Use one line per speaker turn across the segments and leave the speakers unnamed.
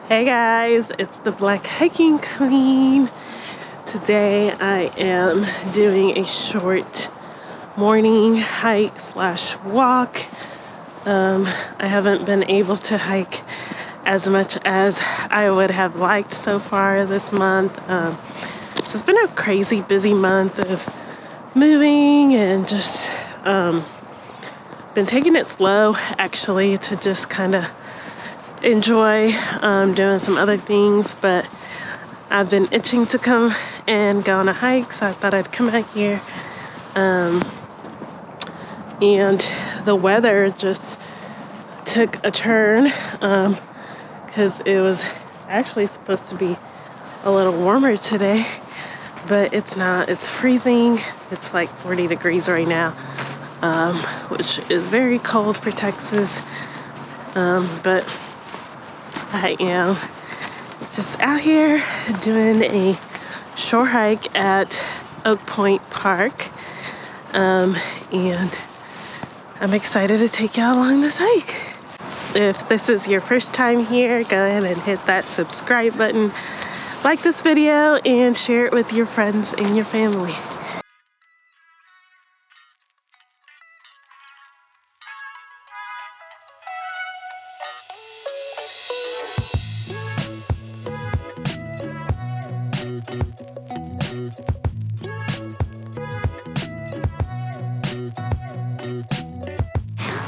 Hey guys, it's the Black Hiking Queen. Today I am doing a short morning hike slash walk. I haven't been able to hike as much as I would have liked so far this month. So it's been a crazy busy month of moving and just been taking it slow actually to just kind of enjoy doing some other things, but I've been itching to come and go on a hike, so I thought I'd come out here. And the weather just took a turn because it was actually supposed to be a little warmer today, but it's not. It's freezing. It's like 40 degrees right now, which is very cold for Texas, but I am just out here doing a short hike at Oak Point Park, and I'm excited to take y'all along this hike. If this is your first time here, go ahead and hit that subscribe button, like this video, and share it with your friends and your family.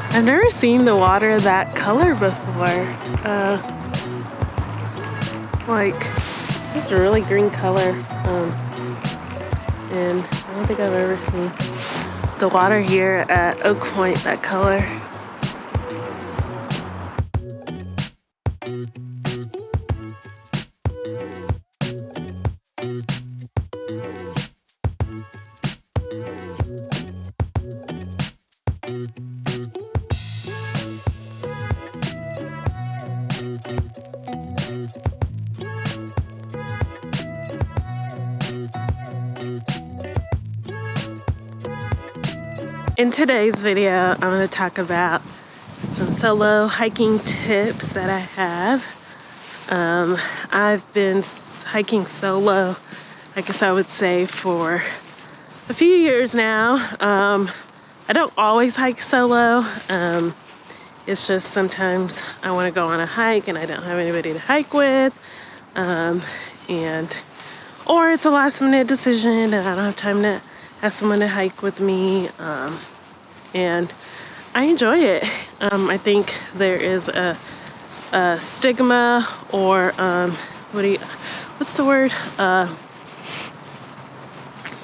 I've never seen the water that color before. Like, it's a really green color. And I don't think I've ever seen the water here at Oak Point that color. In today's video, I'm going to talk about some solo hiking tips that I have. I've been hiking solo, I guess I would say, for a few years now. I don't always hike solo. It's just sometimes I want to go on a hike and I don't have anybody to hike with. Or it's a last minute decision and I don't have time to have someone to hike with me, and I enjoy it. I think there is a stigma, or what's the word?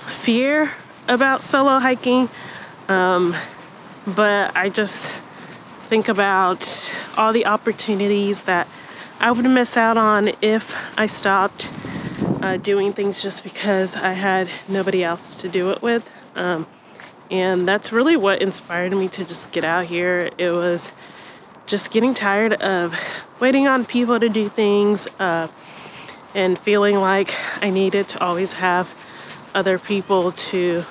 Fear about solo hiking, but I just think about all the opportunities that I would miss out on if I stopped doing things just because I had nobody else to do it with. And that's really what inspired me to just get out here. It was just getting tired of waiting on people to do things, and feeling like I needed to always have other people to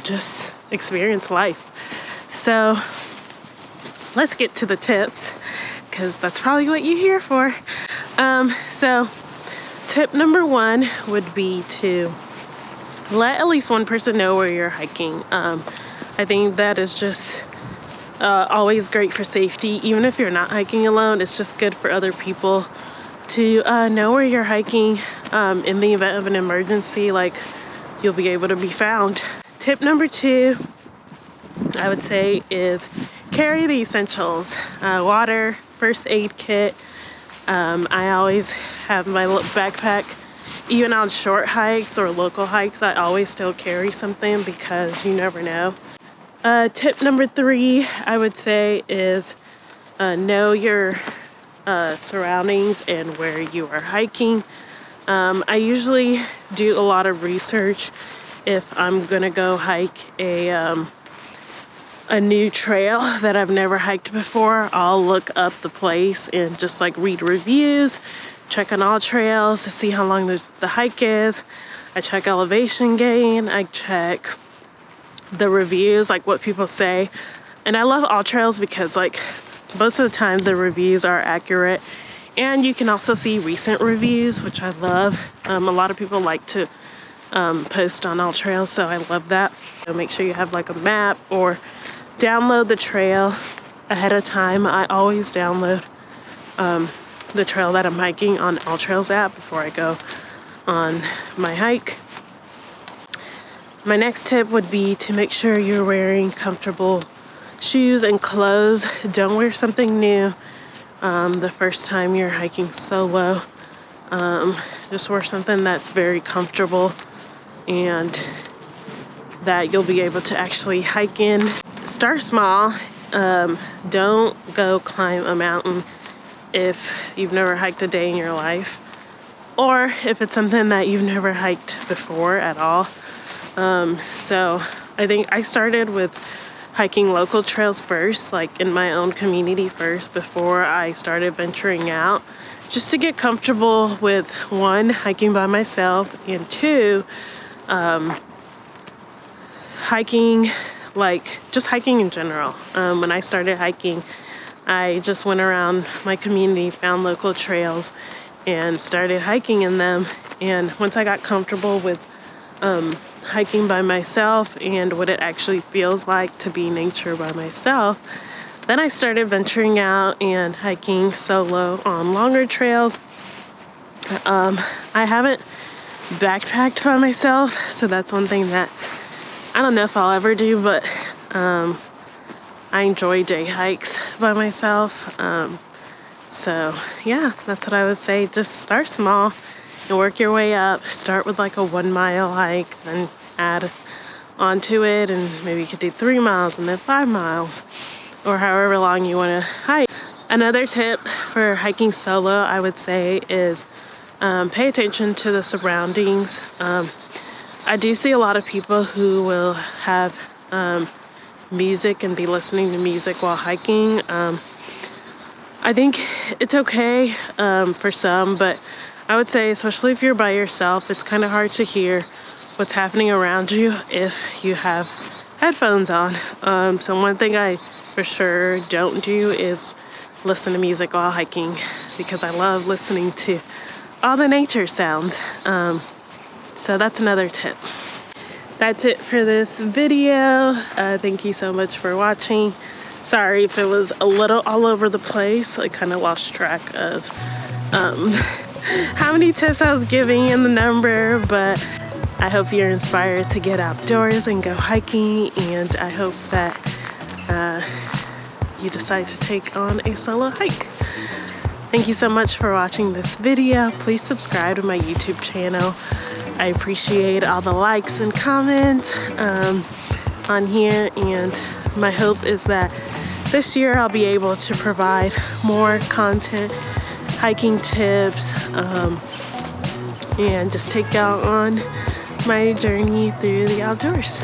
just experience life. So let's get to the tips, because that's probably what you're here for. So tip number one would be to let at least one person know where you're hiking. I think that is just always great for safety. Even if you're not hiking alone, it's just good for other people to know where you're hiking. In the event of an emergency, like, you'll be able to be found. Tip number two, I would say, is carry the essentials. Water, first aid kit. I always have my little backpack. Even on short hikes or local hikes, I always still carry something because you never know. Tip number three, I would say, is know your surroundings and where you are hiking. I usually do a lot of research if I'm gonna go hike a new trail that I've never hiked before. I'll look up the place and just like read reviews, check on AllTrails to see how long the hike is. I check elevation gain. I check the reviews, like what people say. And I love AllTrails because, like, most of the time the reviews are accurate And you can also see recent reviews, which I love. A lot of people like to post on AllTrails, so I love that. So make sure you have like a map or download the trail ahead of time. I always download the trail that I'm hiking on AllTrails app before I go on my hike. My next tip would be to make sure you're wearing comfortable shoes and clothes. Don't wear something new the first time you're hiking solo. Just wear something that's very comfortable and that you'll be able to actually hike in. Start small. Don't go climb a mountain if you've never hiked a day in your life, or if it's something that you've never hiked before at all. So I think I started with hiking local trails first, like in my own community first, before I started venturing out, just to get comfortable with, one, hiking by myself, and two, hiking, like just hiking in general. When I started hiking, I just went around my community, found local trails, and started hiking in them. And once I got comfortable with hiking by myself and what it actually feels like to be in nature by myself, then I started venturing out and hiking solo on longer trails. I haven't backpacked by myself, so that's one thing that I don't know if I'll ever do, but I enjoy day hikes by myself. So yeah, that's what I would say. Just start small and work your way up. Start with like a 1 mile hike, then add onto it, and maybe you could do 3 miles and then 5 miles, or however long you want to hike. Another tip for hiking solo, I would say, is pay attention to the surroundings. I do see a lot of people who will have music and be listening to music while hiking. I think it's okay for some, but I would say, especially if you're by yourself, it's kind of hard to hear what's happening around you if you have headphones on. So one thing I for sure don't do is listen to music while hiking, because I love listening to all the nature sounds. So that's another tip. That's it for this video. Thank you so much for watching. Sorry if it was a little all over the place. I kind of lost track of how many tips I was giving and the number, but I hope you're inspired to get outdoors and go hiking, and I hope that you decide to take on a solo hike. Thank you so much for watching this video. Please subscribe to my YouTube channel. I appreciate all the likes and comments on here, and my hope is that this year I'll be able to provide more content, hiking tips, and just take out on my journey through the outdoors.